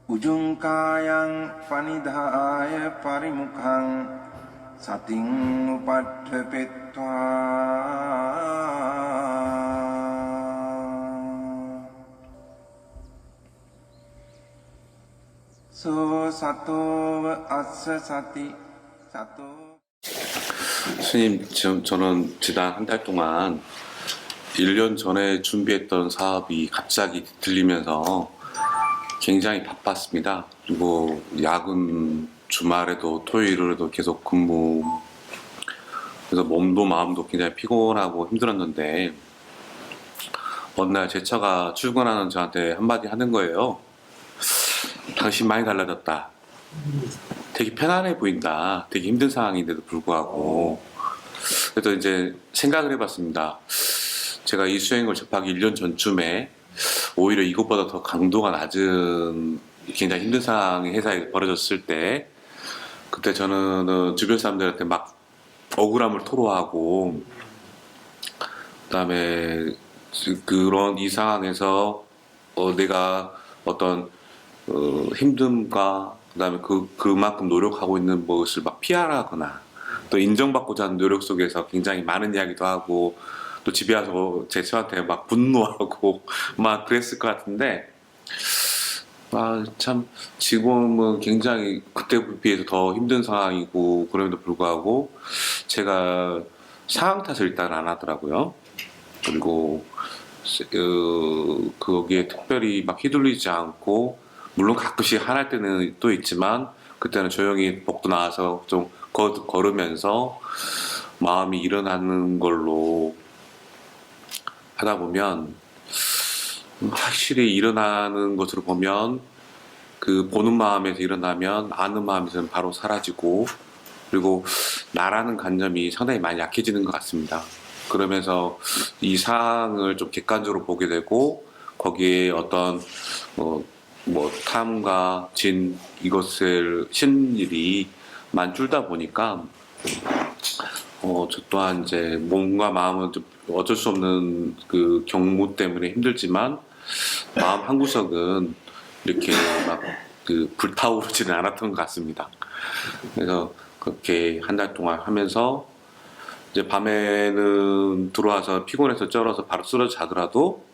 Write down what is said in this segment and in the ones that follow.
Ujungkayang panidhaya parimukhang sating upadhepetva so sato assa sati sato. 스님, 지금 저는 지난 한 달 동안 1년 전에 준비했던 사업이 갑자기 들리면서 굉장히 바빴습니다. 그리고 야근 주말에도 토요일에도 계속 근무. 그래서 몸도 마음도 굉장히 피곤하고 힘들었는데 어느 날 제 처가 출근하는 저한테 한마디 하는 거예요. 당신 많이 달라졌다. 되게 편안해 보인다. 되게 힘든 상황인데도 불구하고. 그래서 이제 생각을 해봤습니다. 제가 이 수행을 접하기 1년 전쯤에 오히려 이것보다 더 강도가 낮은 굉장히 힘든 상황이 회사에 벌어졌을 때, 그때 저는 주변 사람들한테 막 억울함을 토로하고, 그다음에 그런 이 상황에서 내가 어떤 힘듦과 그다음에 그만큼 노력하고 있는 것을 막 피하거나 또 인정받고자 하는 노력 속에서 굉장히 많은 이야기도 하고 또 집에 와서 제 처한테 막 분노하고 막 그랬을 것 같은데, 참 지금은 굉장히 그때 비해서 더 힘든 상황이고 그럼에도 불구하고 제가 상황 탓을 일단 안 하더라고요. 그리고 거기에 특별히 막 휘둘리지 않고, 물론 가끔씩 화날 때는 또 있지만 그때는 조용히 복도 나와서 좀 걸으면서 마음이 일어나는 걸로 하다 보면 확실히 일어나는 것으로 보면 그 보는 마음에서 일어나면 아는 마음에서는 바로 사라지고, 그리고 나라는 관념이 상당히 많이 약해지는 것 같습니다. 그러면서 이 상황을 좀 객관적으로 보게 되고 거기에 어떤 탐과 진 이것을 신일이만 줄다 보니까 저 또한 이제 몸과 마음은 좀 어쩔 수 없는 그 경무 때문에 힘들지만 마음 한구석은 이렇게 막 그 불타오르지는 않았던 것 같습니다. 그래서 그렇게 한 달 동안 하면서 이제 밤에는 들어와서 피곤해서 쩔어서 바로 쓰러져 자더라도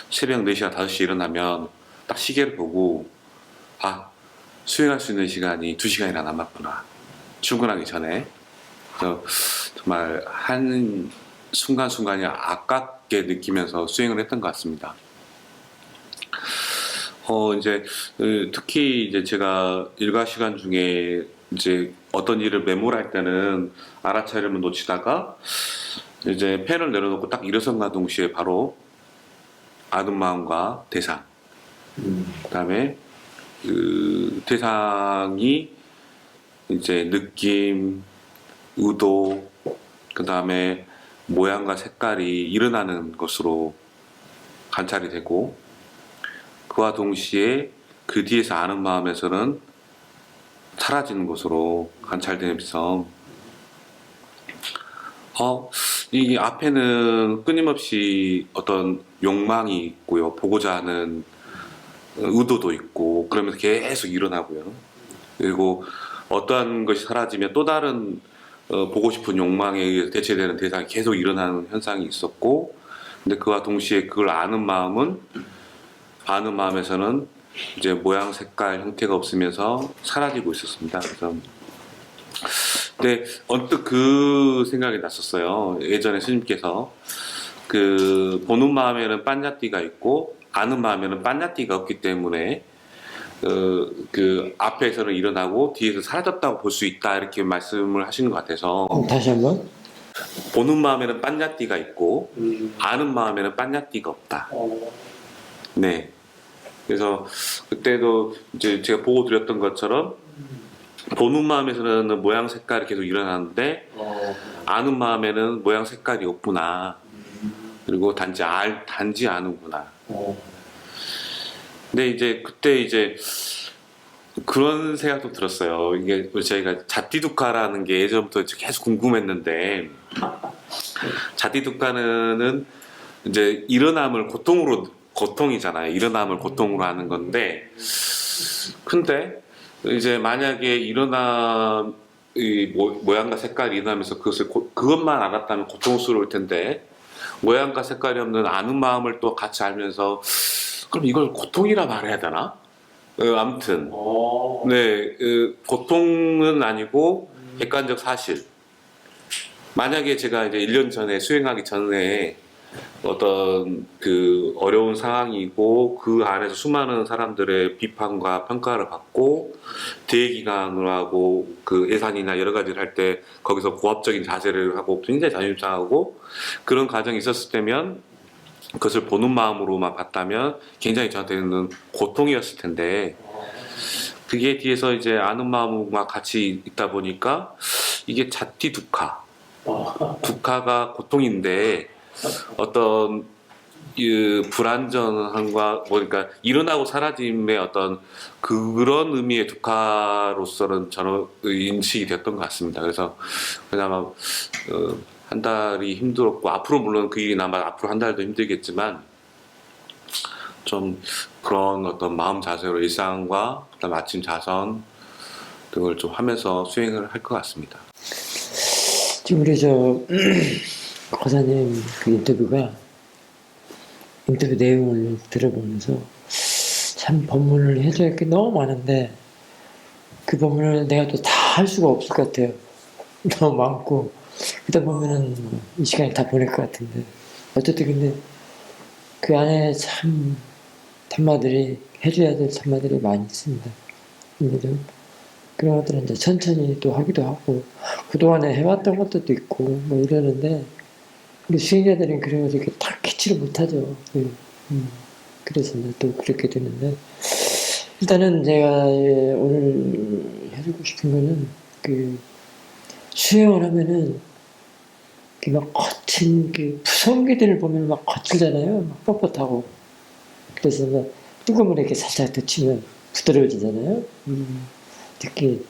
새벽 4시나 5시에 일어나면 딱 시계를 보고 수행할 수 있는 시간이 2시간이나 남았구나, 출근하기 전에. 그래서 정말 한 순간순간이 아깝게 느끼면서 수행을 했던 것 같습니다. 이제 특히 이제 제가 일과 시간 중에 이제 어떤 일을 메모할 때는 알아차림을 놓치다가 이제 펜을 내려놓고 딱 일어선과 동시에 바로 아는 마음과 대상, 그다음에 그 대상이 이제 느낌, 의도, 그다음에 모양과 색깔이 일어나는 것으로 관찰이 되고, 그와 동시에 그 뒤에서 아는 마음에서는 사라지는 것으로 관찰되면서 이 앞에는 끊임없이 어떤 욕망이 있고요, 보고자 하는 의도도 있고, 그러면서 계속 일어나고요. 그리고 어떠한 것이 사라지면 또 다른 보고 싶은 욕망에 의해서 대체되는 대상이 계속 일어나는 현상이 있었고, 근데 그와 동시에 그걸 아는 마음에서는 이제 모양, 색깔, 형태가 없으면서 사라지고 있었습니다. 그래서 근데 언뜻 그 생각이 났었어요. 예전에 스님께서 그 보는 마음에는 빤냐띠가 있고 아는 마음에는 빤냐띠가 없기 때문에 그 앞에서는 일어나고 뒤에서 사라졌다고 볼 수 있다, 이렇게 말씀을 하시는 것 같아서. 다시 한번. 보는 마음에는 빤냐띠가 있고 아는 마음에는 빤냐띠가 없다. 네. 그래서 그때도 이제 제가 보고 드렸던 것처럼 보는 마음에서는 모양 색깔이 계속 일어나는데 아는 마음에는 모양 색깔이 없구나. 그리고 단지 아는구나. 근데 이제 그때 이제 그런 생각도 들었어요. 이게 저희가 자띠두카라는 게 예전부터 계속 궁금했는데, 자띠두카는 이제 일어남을 고통이잖아요. 일어남을 고통으로 하는 건데, 근데 이제 만약에 일어나 이 모양과 색깔이 일어나면서 그것만 알았다면 고통스러울 텐데 모양과 색깔이 없는 아는 마음을 또 같이 알면서 그럼 이걸 고통이라 말해야 되나? 아무튼 네, 고통은 아니고 객관적 사실. 만약에 제가 이제 1년 전에 수행하기 전에 어떤 그 어려운 상황이고 그 안에서 수많은 사람들의 비판과 평가를 받고 대기간을 하고 그 예산이나 여러 가지를 할 때 거기서 고압적인 자세를 하고 굉장히 자존심 상하고 그런 과정이 있었을 때면 그것을 보는 마음으로만 봤다면 굉장히 저한테는 고통이었을 텐데 그게 뒤에서 이제 아는 마음과 같이 있다 보니까 이게 자티 두카가 고통인데 어떤 이 불안전함과 그러니까 일어나고 사라짐의 어떤 그런 의미의 두카로서는 저는 인식이 됐던 것 같습니다. 그래서 그나마 한 달이 힘들었고 앞으로 물론 그 일이 남아 앞으로 한 달도 힘들겠지만 좀 그런 어떤 마음 자세로 일상과 그다음 아침 자선 등을 좀 하면서 수행을 할 것 같습니다. 지금 우리 거사님 그 인터뷰 내용을 들어보면서 참 법문을 해줘야 할 게 너무 많은데 그 법문을 내가 또 다 할 수가 없을 것 같아요. 너무 많고 그러다 보면은 이 시간이 다 보낼 것 같은데 어쨌든 근데 그 안에 참 단마들이 해줘야 될 단마들이 많이 있습니다. 근데 좀 그런 것들은 이제 천천히 또 하기도 하고 그동안에 해왔던 것들도 있고 뭐 이러는데 우리 수행자들은 그런 걸 이렇게 딱 캐치를 못하죠. 그래서 이제 또 그렇게 되는데 일단은 제가 오늘 해주고 싶은 거는 그 수행을 하면은 막 거친 그 부성기들을 보면 막 거칠잖아요. 막 뻣뻣하고 그래서 막 뜨거운 물에 이렇게 살짝 데치면 부드러워지잖아요. 특히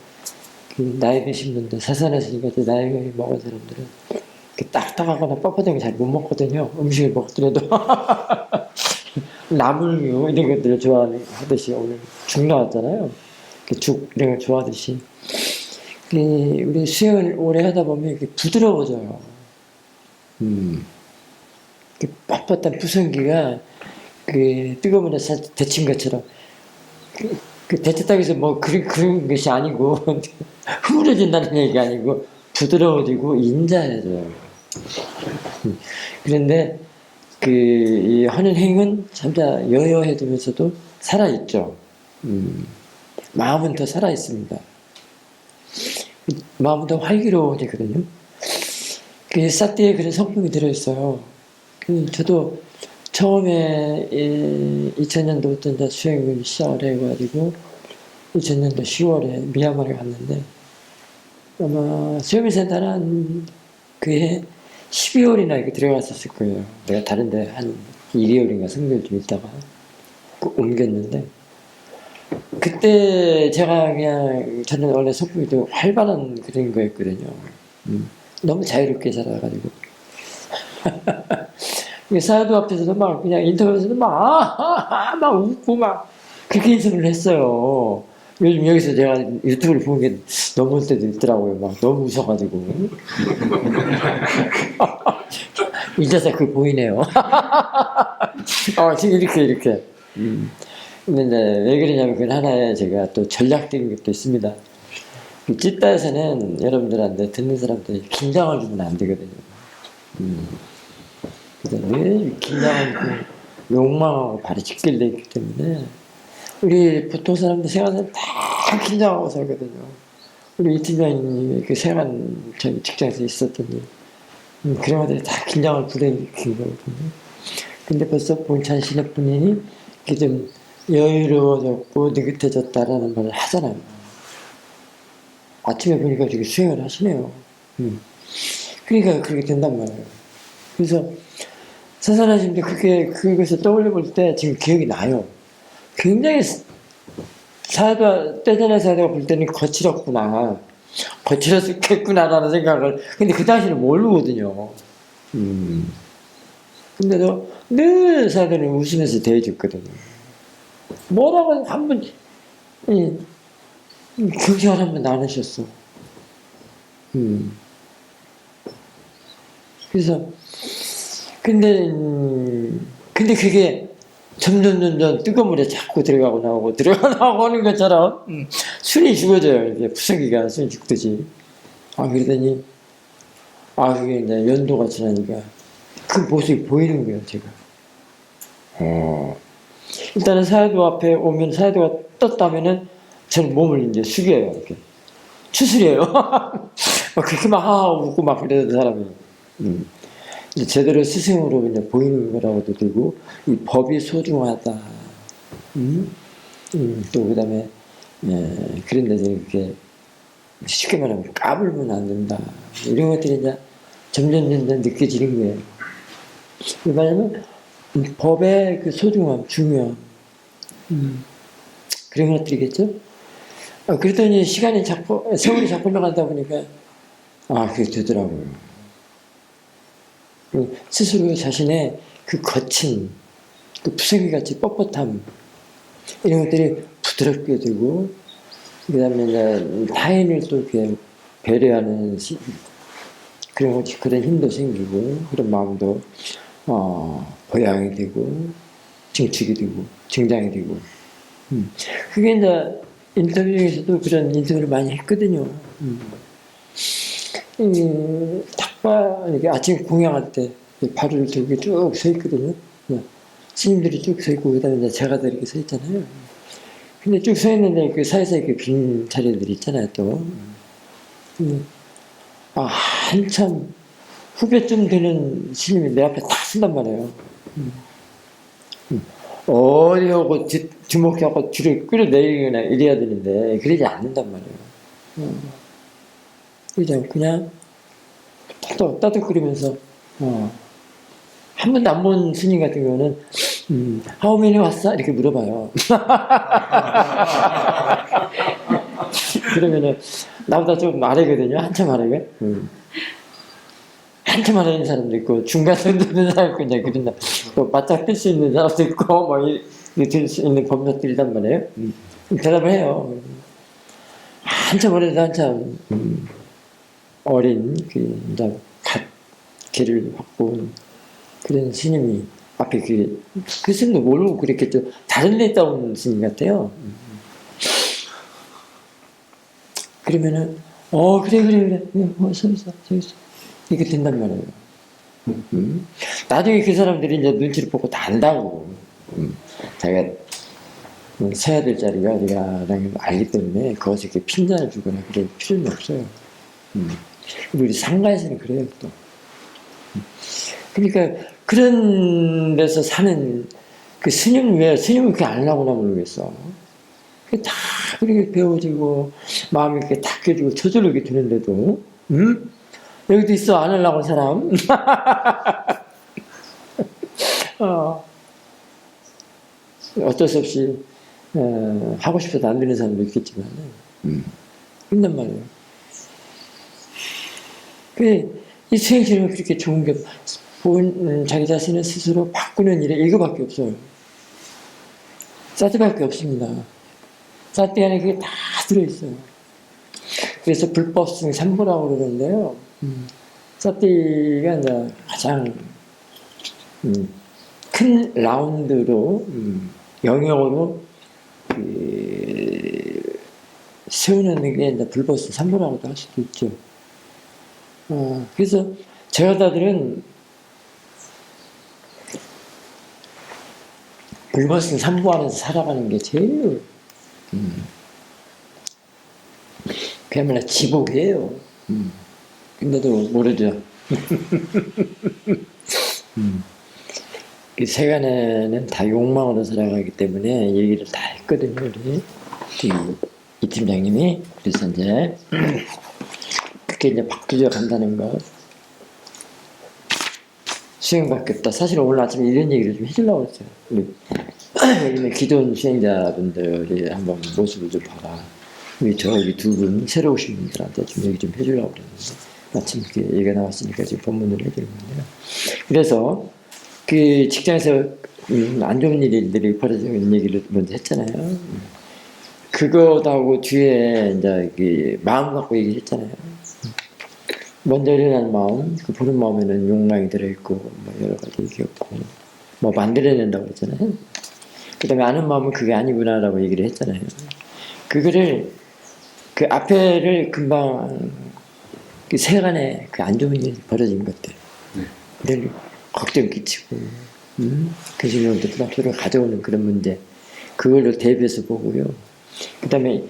그 나이 드신 분들, 사산하시니까 나이 먹은 사람들은 이렇게 딱딱하거나 뻣뻣한 거 잘 못 먹거든요. 음식을 먹더라도 나물 이런 것들을 좋아하듯이 오늘 죽 나왔잖아요. 죽 이런 걸 좋아하듯이 우리 수행을 오래 하다 보면 이렇게 부드러워져요. 뻣뻣한 부성기가 그 뜨거운 물에 살짝 데친 것처럼 그 데쳤다고 해서 뭐 그런 것이 아니고 흐물어진다는 얘기가 아니고 부드러워지고 인자해져요. 그런데 이 하는 행은 참자 여여해지면서도 살아있죠. 마음은 더 살아있습니다. 마음은 더 활기로워지거든요. 그 사띠에 그런 성품이 들어있어요. 저도 처음에 2000년도부터 이제 수행을 시작을 해가지고 2000년도 10월에 미얀마를 갔는데 아마 수행센터는 그해 12월이나 이렇게 들어갔었을 거예요. 내가 다른데 한 1개월인가 성별 좀 있다가 옮겼는데 그때 제가 그냥 저는 원래 성품이 좀 활발한 그런 거였거든요. 너무 자유롭게 살아가지고 사도 앞에서도 막 그냥 인터뷰에서도 막 웃고 막 그렇게 인터뷰를 했어요. 요즘 여기서 제가 유튜브를 보는 게 넘을 때도 있더라고요. 막 너무 웃어가지고. 이제서 그게 보이네요. 지금 이렇게. 근데 왜 그러냐면 그건 하나의 제가 또 전략적인 것도 있습니다. 그 찌따에서는 여러분들한테 듣는 사람들이 긴장을 주면 안 되거든요. 그래서 왜 긴장을 욕망하고 발이 찢길래 있기 때문에 우리 보통 사람들 생활은 다 긴장하고 살거든요. 우리 이 팀장님이 그 생활 저기 직장에서 있었던 일, 그런 것들이 다 긴장을 불러일으킨 거거든요. 근데 벌써 본찬 신업분이 이렇게 좀 여유로워졌고 느긋해졌다라는 말을 하잖아요. 아침에 보니까 되게 수행을 하시네요. 그러니까 그렇게 된단 말이에요. 그래서 사산하시는데 그것을 떠올려 볼 때 지금 기억이 나요. 굉장히 떼전의 사도가 볼 때는 거칠었구나. 거칠었겠구나라는 생각을. 근데 그 당시는 모르거든요. 근데도 늘 사도는 웃으면서 대해줬거든요. 뭐라고 한번 경쟁을 한번 안 하셨어. 그래서 근데 그게 점점 뜨거운 물에 자꾸 들어가고 나오고 하는 것처럼 순이 죽어져요. 이게 부성기가 순이 죽듯이. 그러더니 그게 이제 연도가 지나니까 그 모습이 보이는 거예요, 제가. 일단은 사야도 앞에 오면 사야도가 떴다면은 저는 몸을 이제 숙여요, 이렇게. 추스려요. 그렇게 막 웃고 막 그러던 사람이. 이제 제대로 스승으로 이제 보이는 거라고도 되고, 이 법이 소중하다. 또 그 다음에, 그런데 이렇게 쉽게 말하면 까불면 안 된다. 이런 것들이 이제 점점 느껴지는 거예요. 왜냐면 법의 그 소중함, 중요함, 그런 것들이겠죠. 그랬더니 세월이 자꾸 흘러가다 보니까 그게 되더라고요. 스스로 자신의 그 거친, 그 부성이같이 뻣뻣함, 이런 것들이 부드럽게 되고, 그 다음에 타인을 또 이렇게 배려하는 그런 힘도 생기고, 그런 마음도 보양이 되고, 증축이 되고, 증장이 되고. 그게 이제 인터뷰 중에서도 그런 인터뷰를 많이 했거든요. 이렇게 아침 공양할 때 발을 들고 쭉 서 있거든요. 스님들이 쭉 서 있고, 그 다음에 제가 다 이렇게 서 있잖아요. 근데 쭉 서 있는데 그 사이사이 그 빈 자리들이 있잖아요, 또. 한참 후배쯤 되는 스님이 내 앞에 딱 쓴단 말이에요. 어디 하고 주목하고 뒤를 끌어내리거나 이래야 되는데, 그러지 않는단 말이에요. 그러지 않고 그냥 따뜻거리면서, 한 번도 안 본 스님 같은 경우는, How many 왔어? 이렇게 물어봐요. 그러면은, 나보다 좀 아래거든요. 한참 아래가. 한참 아래 있는 사람도 있고, 중간 정도 있는 사람도 있고, 그런다. 또 바짝 뜰 수 있는 사람도 있고, 들 수 있는 법력들이란 말이에요. 대답을 해요. 한참 어려도 한참, 어린, 이제, 길을 확보한 그런 스님이 앞에 그 스님도 모르고 그랬겠죠. 다른 데 있다 온 스님 같아요. 그러면은, 그래. 서 있어. 이렇게 된단 말이에요. 나중에 그 사람들이 이제 눈치를 보고 다 안다고. 자기가 서야 될 자리가 어디가라는 걸 알기 때문에 그것에 이렇게 핀잔을 주거나 그럴 필요는 없어요. 우리 상가에서는 그래요, 또. 그러니까 그런 데서 사는 그 스님 왜 스님을 그렇게 안 하려고 모르겠어. 그게 다 그렇게 배워지고 마음이 이렇게 닦여지고 저절로 이렇게 되는데도 여기도 있어 안 하려고 사람. 어쩔 수 없이 하고 싶어도 안 되는 사람도 있겠지만 그런단 말이에요. 이 수행실은 그렇게 좋은 게 자기 자신을 스스로 바꾸는 일에 이거밖에 없어요. 사티밖에 없습니다. 사티 안에 그게 다 들어있어요. 그래서 불법승 3부라고 그러는데요. 사티가 이제 가장 큰 라운드로 영역으로 세우는 게 이제 불법승 3부라고도 할 수도 있죠. 그래서 제가다들은 불법승 3부 안에서 살아가는 게 제일 그야말로 지복이에요. 근데도 모르죠. 그 세간에는 다 욕망으로 살아가기 때문에 얘기를 다 했거든요, 우리 이 팀장님이. 그래서 이제 그게 이제 바뀌어 간다는 거. 수행밖에 없다. 사실 오늘 아침에 이런 얘기를 좀 해주려고 했어요. 우리 기존 수행자분들이 한번 모습을 좀 봐라. 저기 두 분, 새로 오신 분들한테 좀 얘기 좀 해주려고 그랬는데, 마침 이렇게 얘기가 나왔으니까 지금 법문을 해드린 건데요. 그래서, 그 직장에서 안 좋은 일들이 벌어지는 얘기를 먼저 했잖아요. 그거하고 뒤에 이제 그 마음 갖고 얘기했잖아요. 먼저 일어나는 마음, 그 보는 마음에는 욕망이 들어있고, 뭐 여러 가지 얘기였고, 뭐 만들어낸다고 그랬잖아요. 그 다음에 아는 마음은 그게 아니구나라고 얘기를 했잖아요. 그거를, 그 앞에를 금방, 그 세간에 그 안 좋은 일이 벌어진 것들. 늘 걱정 끼치고, 그 신경도 부담스러워 가져오는 그런 문제. 그걸로 대비해서 보고요. 그 다음에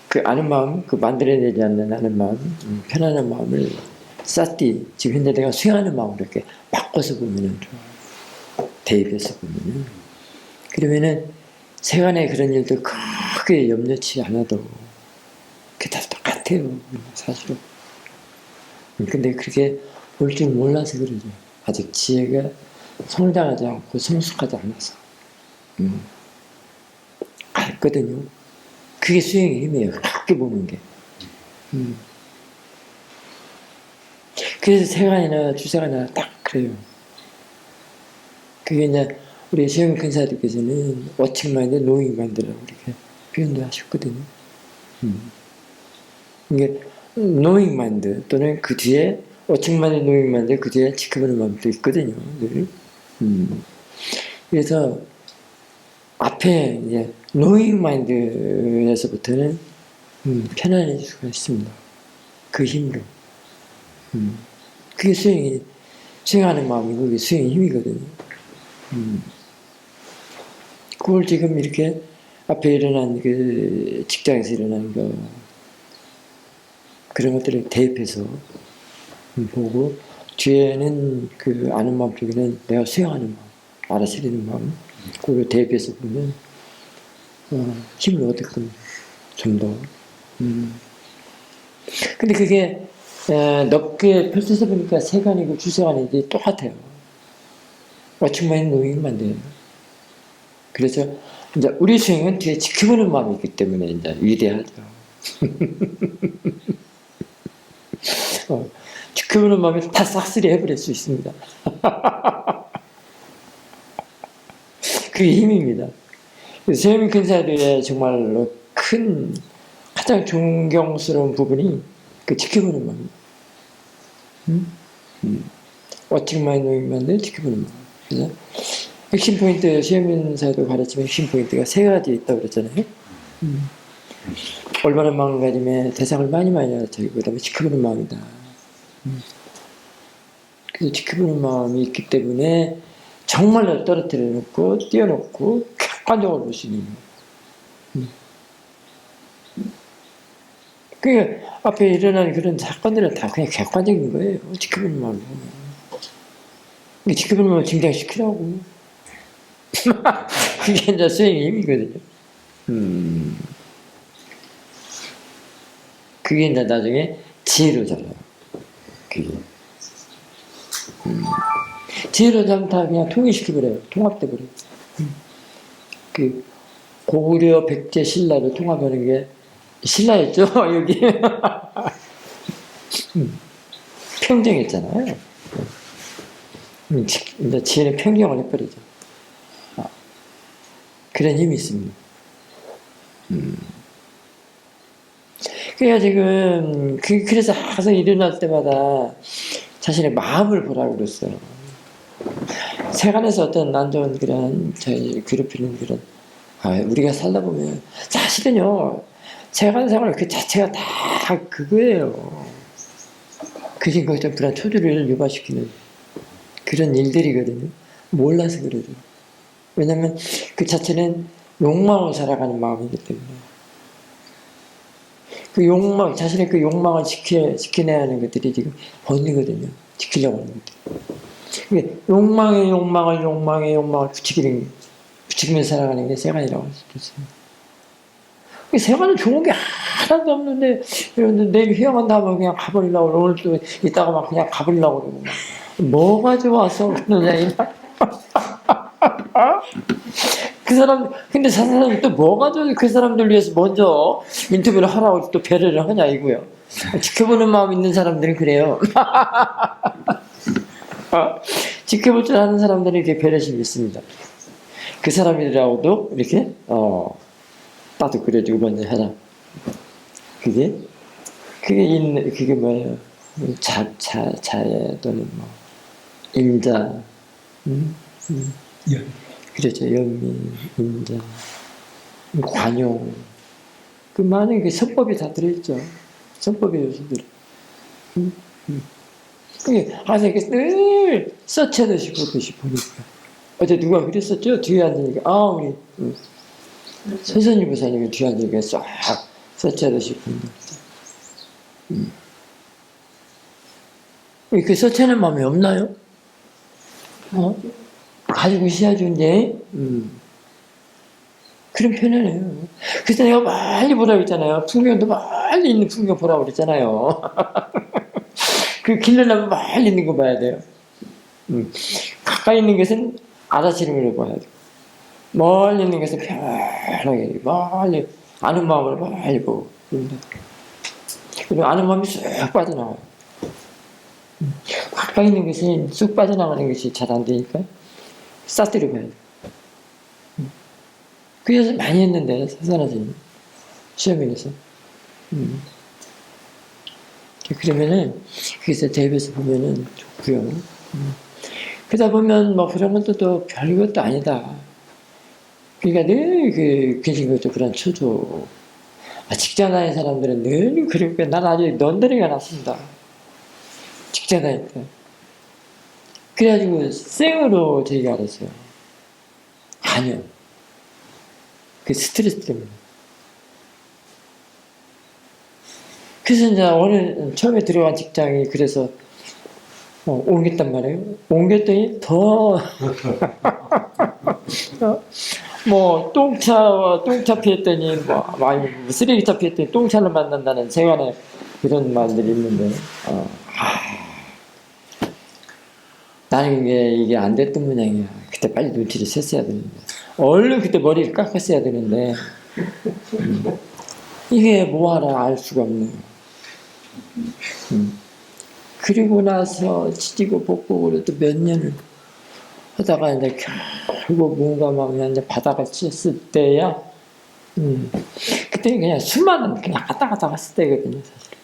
그 아는 마음, 그 만들어내지 않는 아는 마음, 편안한 마음을 쌌디, 지금 현재 내가 수행하는 마음으로 이렇게 바꿔서 보면은, 대입해서 보면은, 그러면은 세간의 그런 일도 크게 염려치 않아도 그게 다 똑같아요, 사실은. 근데 그렇게 볼 줄 몰라서 그러죠. 아직 지혜가 성장하지 않고 성숙하지 않아서. 알거든요. 그게 수행의 힘이에요. 그렇게 보는 게. 그래서 세간이나 주세간이나 딱 그래요. 그게 이제 우리 시험 근사님께서는 워칭마인드, 노잉마인드라고 이렇게 표현도 하셨거든요. 이게 노잉마인드 또는 그 뒤에 워칭마인드, 노잉마인드 그 뒤에 지켜보는 마음도 있거든요. 늘. 그래서 앞에 이제 노잉마인드에서부터는 편안해질 수가 있습니다. 그 힘으로. 그게 수행하는 마음이고, 그게 수행의 힘이거든요. 그걸 지금 이렇게 앞에 일어난 그 직장에서 일어난 거, 그런 것들을 대입해서 보고, 뒤에는 그 아는 마음 쪽에는 내가 수행하는 마음, 알아차리는 마음, 그걸 대입해서 보면, 힘을 얻게끔 좀 더. 근데 그게, 넓게 펼쳐서 보니까 세간이고 주세간이지 똑같아요. 워칭마인 노잉만 돼요. 그래서 이제 우리 수행은 뒤에 지켜보는 마음이 있기 때문에 이제 위대하죠. 지켜보는 마음이 다 싹쓸이 해버릴 수 있습니다. 그게 힘입니다. 세미 근사들의 정말로 큰 가장 존경스러운 부분이 그 지켜보는 마음. 워칭마인 노잉만 돼 지켜보는 마음. 그래서 핵심 포인트, 시험인사도 가르치면 핵심 포인트가 세 가지 있다고 그랬잖아요. 올바른 마음가짐에 대상을 많이 알아차리고, 그 다음에 지켜보는 마음이다. 그래서 지켜보는 마음이 있기 때문에 정말로 떨어뜨려 놓고, 띄워놓고, 객관적으로 볼 수 있는 거예요. 그 앞에 일어나는 그런 사건들은 다 그냥 객관적인 거예요. 지켜보는 마음으로. 지켜보는 마음을 증장시키라고. 그게 이제 수행의 힘이거든요. 그게 이제 나중에 지혜로 자라요. 그게. 지혜로 자면 다 그냥 통일시켜버려요. 통합돼버려요. 그 고구려, 백제, 신라를 통합하는 게 신라였죠, 여기. 평정했잖아요. 이제 지혜는 평정을 해버리죠. 그런 힘이 있습니다. 그래야 지금, 그래서 항상 일어날 때마다 자신의 마음을 보라고 그랬어요. 세간에서 어떤 안 좋은 그런, 저희 괴롭히는 그런, 우리가 살다 보면, 사실은요, 세간 생활 그 자체가 다 그거예요. 그게 거기서 그런 초조를 유발시키는 그런 일들이거든요. 몰라서 그래요. 왜냐면 그 자체는 욕망을 살아가는 마음이기 때문에. 그 욕망, 자신의 그 욕망을 지켜내야 하는 것들이 지금 본이거든요. 지키려고 하는 것들. 욕망의 욕망을 부추기면서 살아가는 게 세간이라고 할 수 있어요. 세간은 좋은 게 하나도 없는데, 내일 휴양한다 하면 그냥 가버리려고, 오늘 또 이따가 막 그냥 가버리려고 그러고. 뭐가 좋아서 그러냐, 그 사람, 근데 저 사람이 또 뭐가 좋아, 그 사람들 위해서 먼저 인터뷰를 하라고 또 배려를 하냐, 이거요. 지켜보는 마음 있는 사람들은 그래요. 지켜볼 줄 아는 사람들은 이렇게 배려심이 있습니다. 그 사람이라고도 이렇게, 나도 그래주고 먼저 해라. 그게 뭐예요? 자예 또는 뭐 인자, 그렇죠. 연민, 인자, 관용, 그 많은 그 선법이 다 들어있죠. 선법의 요소들. 그게 항상 이렇게 늘 서체듯이 보듯이 보니까. 어제 누가 그랬었죠? 뒤에 앉으니까 우리 선생님 부사님이 뒤에 앉으니까 싹 서체듯이 보니까. 그 서체는 마음에 없나요? 가지고 있어야죠, 이제. 그런 편이에요. 그래서 내가 빨리 보라고 했잖아요. 풍경도 빨리 있는 풍경 보라고 그랬잖아요. 그 길러려면 빨리 있는 거 봐야 돼요. 가까이 있는 것은 알아채는 걸 봐야 돼요. 멀리 있는 것은 편하게, 멀리, 아는 마음으로 빨리 보고. 그리고 아는 마음이 쑥 빠져나와요. 가까이 있는 것은 쑥 빠져나가는 것이 잘 안 되니까 싸뜨려 봐야 돼요. 그 연습 많이 했는데, 사산아지 시험에서. 그러면은, 그래서 대비해서 보면은 좋고요. 그러다 보면 뭐 그런 것도 또 별것도 아니다. 그러니까 늘 근심걱정 불안초조. 직장 다니는 사람들은 늘 그러니까 난 아직 넌더리가 났습니다. 직장 다닐 때. 그래가지고 생으로 저희가 알았어요. 아니요. 그 스트레스 때문에. 그래서 이제 오늘 처음에 들어간 직장이 그래서 옮겼단 말이에요. 옮겼더니 더 뭐 똥차 피했더니 쓰레기차 피했더니 똥차를 만난다는 세간의 그런 말들이 있는데 나는 이게 안 됐던 모양이야. 그때 빨리 눈치를 챘어야 되는데 얼른 그때 머리를 깎았어야 되는데 이게 뭐하라 알 수가 없네요. 그리고 나서 치지고 볶고로 또 몇 년을 하다가 이제 결국 뭔가 막 이제 바닥을 쳤을 때야 그때 그냥 수많은 그냥 갔다 갔을 때거든요, 사실.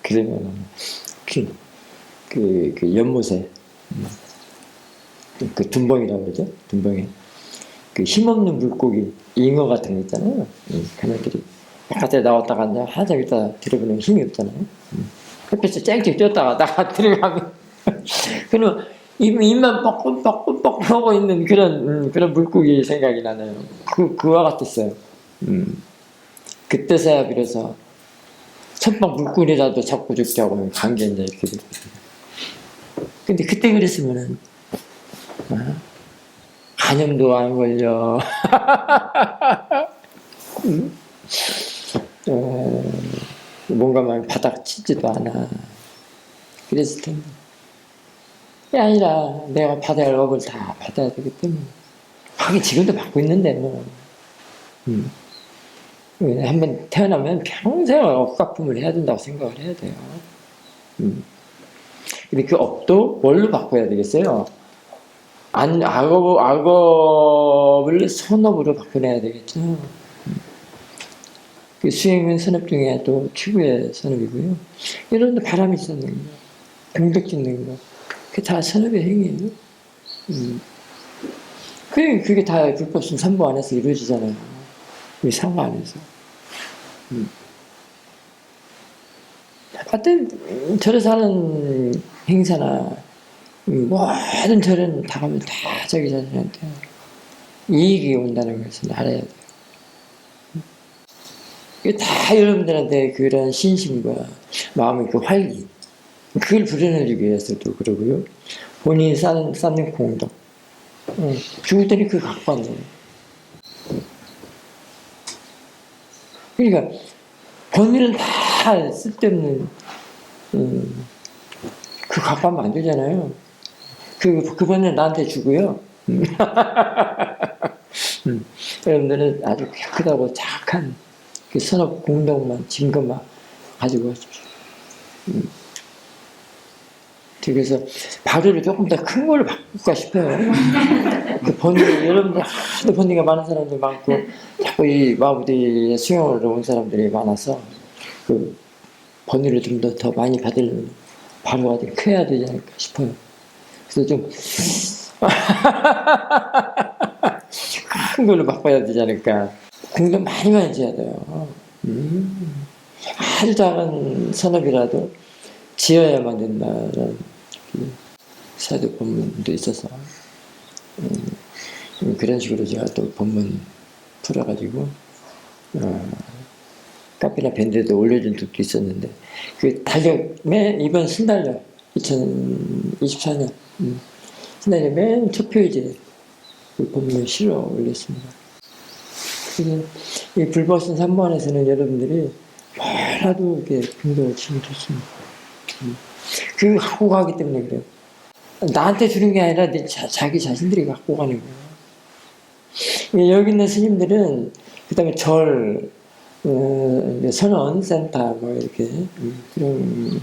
그러면 그 연못에 그 둔벙이라고 그러죠? 둔벙에 그 힘없는 물고기 잉어 같은 거 있잖아요. 그네들이 바깥에 나왔다가 이제 한참 있다 들어보면 힘이 없잖아요. 햇빛에 쨍쨍 뛰었다가 나가 들어가면 그러면 입만 뻑뻑뻑뻑 하고 있는 그런 물고기 생각이 나네요. 그와 같았어요. 그때서야 비로소 천방 물고기라도 잡고 죽자고 간게 이제 이렇게 됐거든요. 근데 그때 그랬으면은 간염도 안 걸려. 뭔가 막 바닥 치지도 않아. 그랬을 텐데. 그게 아니라 내가 받아야 할 업을 다 받아야 되기 때문에. 하긴 지금도 받고 있는데 뭐. 한번 태어나면 평생 업갚음을 해야 된다고 생각을 해야 돼요. 근데 그 업도 뭘로 바꿔야 되겠어요? 악업을 선업으로 바꿔내야 되겠죠. 그 수행은 선업 중에 또 최고의 선업이고요. 이런 데 바람이 쏟는 거, 병덕 짓는 거, 그게 다 선업의 행위예요. 그게 다 불법심 3부 안에서 이루어지잖아요. 우리 상호 안에서. 하여튼 절에서 하는 행사나 모든 절은 다 가면 다 자기 자신한테 이익이 온다는 것을 알아야 돼요. 이게 다 여러분들한테 그런 신심과 마음의 그 활기, 그걸 불어넣기 위해서도 그러고요. 본인이 쌓는 공덕, 죽을 때는 그거 갖고 왔네요. 그러니까 본인은 다 쓸데없는 그 갚으면 안 되잖아요. 그 본인은 나한테 주고요. 여러분들은 아주 깨끗하고 착한 그 선업 공덕만, 증거만 가지고 가십시오. 그래서 발효를 조금 더 큰 걸로 바꿀까 싶어요. 그 번뇌, 여러분들 하도 번뇌가 많은 사람들 많고 자꾸 이 마부디 수영을 온 사람들이 많아서 그 번뇌를 좀 더 많이 받을 발효가 좀 커야 되지 않을까 싶어요. 그래서 좀 큰 걸로 바꿔야 되지 않을까. 공도 많이 지어야 돼요. 아주 작은 선업이라도 지어야만 된다는 사도 본문도 있어서 그런 식으로 제가 또 본문 풀어가지고 카페나 밴드에도 올려준 적도 있었는데 그 달력 이번 신달력 2024년 신달력 맨 첫 페이지에 그 본문을 실어 올렸습니다. 그래서 이 불법신 3번에서는 여러분들이 뭐라도 이렇게 긍정을 치면 좋습니다. 그 갖고 가기 때문에 그래요. 나한테 주는 게 아니라 자기 자신들이 갖고 가는 거예요. 여기 있는 스님들은 그 다음에 절, 선언, 센터, 뭐 이렇게 그런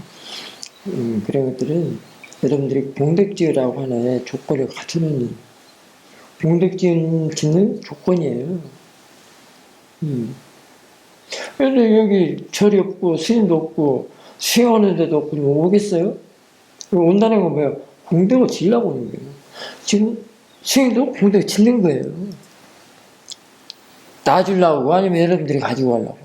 것들은 여러분들이 공덕 지으라고 하나의 조건을 갖추는 공덕 짓는 조건이에요. 그런데 여기 절이 없고 스님도 없고 수행하는 데도 없고 오겠어요? 온다는 건 뭐예요? 공덕을 지으려고 오는 거예요. 지금 수행도 공덕을 짓는 거예요. 놔주려고 아니면 여러분들이 가지고 가려고.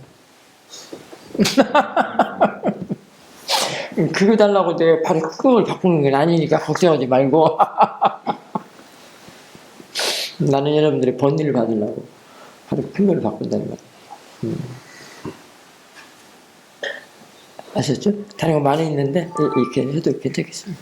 그거 달라고 내가 바로 큰 걸 바꾸는 건 아니니까 걱정하지 말고. 나는 여러분들이 번일을 받으려고 바로 큰 걸 바꾼다는 거예요. 아셨죠? 다른 거 많이 있는데 이렇게 해도 괜찮겠습니다.